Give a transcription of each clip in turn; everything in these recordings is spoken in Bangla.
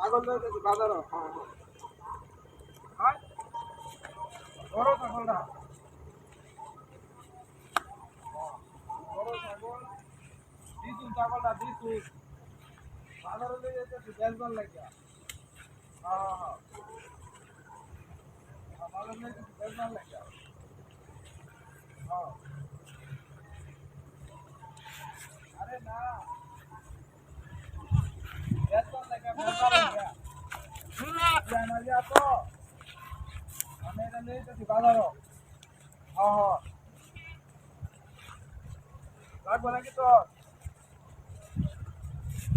ছাগল লইতেছি বাজার। হ্যাঁ বড় ছাগলটা বড় ছাগল দিছুন ছাগলটা দিছুন বাজারে লই যেতেছি বেচবার লাগিয়া। হ্যাঁ হ্যাঁ বাজারে লইতেছি বেচবার লাগিয়া। হ্যাঁ আরে না বেচবার লাগিয়া বেচবার লাগিয়া জানা যা তো আমি এটা লইতেছি বাজারও। হ্যাঁ হ্যাঁ লাগবে নাকি তো?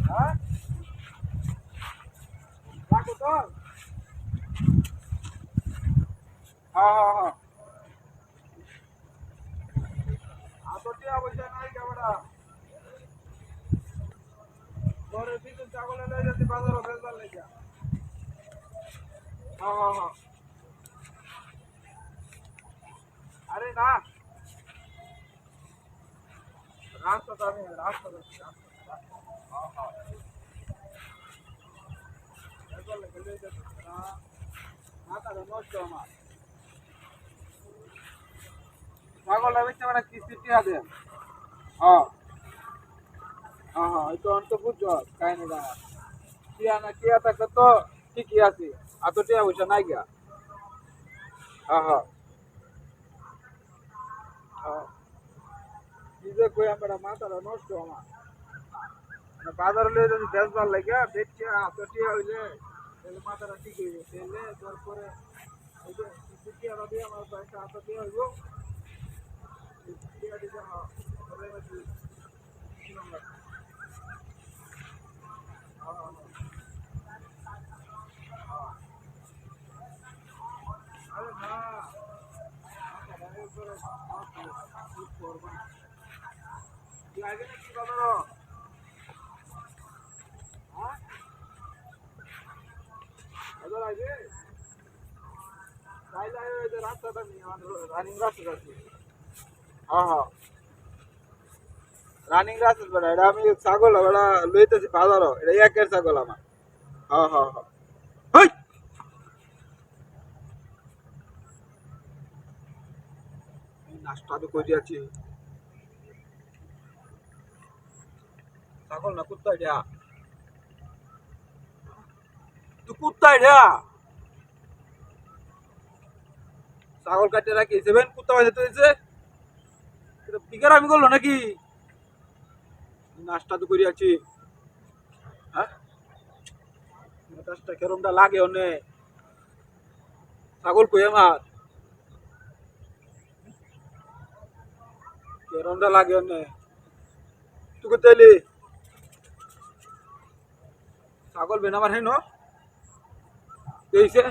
হ্যাঁ লাগবে তো? হ্যাঁ হ্যাঁ হ্যাঁ আতটি অবশ্যই নাই কেবড়া ঘরে দিন ছাগলে লই যেতে বাজারও বেচবার লাগিয়া। হ্যাঁ হ্যাঁ হ্যাঁ আরে না রাস্তাটা আমি রাস্তাটা হ্যাঁ হ্যাঁ বেচবার লাগিয়া লই যেতে না মাথাটা নষ্ট আমার ছাগলটা বেচতে মানে কিস্তি টিয়া দেন। হ্যাঁ হ্যাঁ হ্যাঁ এই তো অন্ত বুঝছো কাহিনি জানা টিয়া না টিয়া থাকলে তো ঠিকই আছে আর তো টিয়া পয়সা নাই গিয়া। হ্যাঁ হ্যাঁ হ্যাঁ কি যে কই আমার মাথাটা নষ্ট আমার বাজারে লয়ে যদি বেচবার লাগিয়া বেচছে হাতে টিয়া হইলে তাহলে মাথাটা ঠিক হইবে তাহলে তারপরে ওই যে কিস্তি টিয়াটা দিয়ে আমার একটা হাতে টিয়া হইব টিয়া দিতে হ্যাঁ তাহলে নাকি কিরম লাগবে। হ্যাঁ হ্যাঁ আরে না মাথাটা একবারে ঠিক করবা না তুই আগে নাকি বাজারও। হ্যাঁ বাজার আগে তাইলে ওই যে রাস্তাটা নিয়ে রানিং রাস্তা আছে। হ্যাঁ হ্যাঁ রানিং রাস্তা বেড়া এটা আমি ছাগল বেড়া লইতেছি বাজারও এটা একের ছাগল আমার। হ্যাঁ হ্যাঁ হ্যাঁ হেই! এই নাস্তা তো করে আছি ছাগল না কুত্তা এটা তুই কুত্তা এটা ছাগল কাটতে রাখি সেভেন কুত্তা বাজে তো হয়েছে এটা পিকার আমি করলো নাকি নাস্তা তো করে আছি। হ্যাঁ মেজাজটা কেরমটা লাগে অনেক ছাগল কই আমার কেরমটা লাগে অনেক তুই কোথায় এলি ছাগল বেন আমার হেন হয়েছে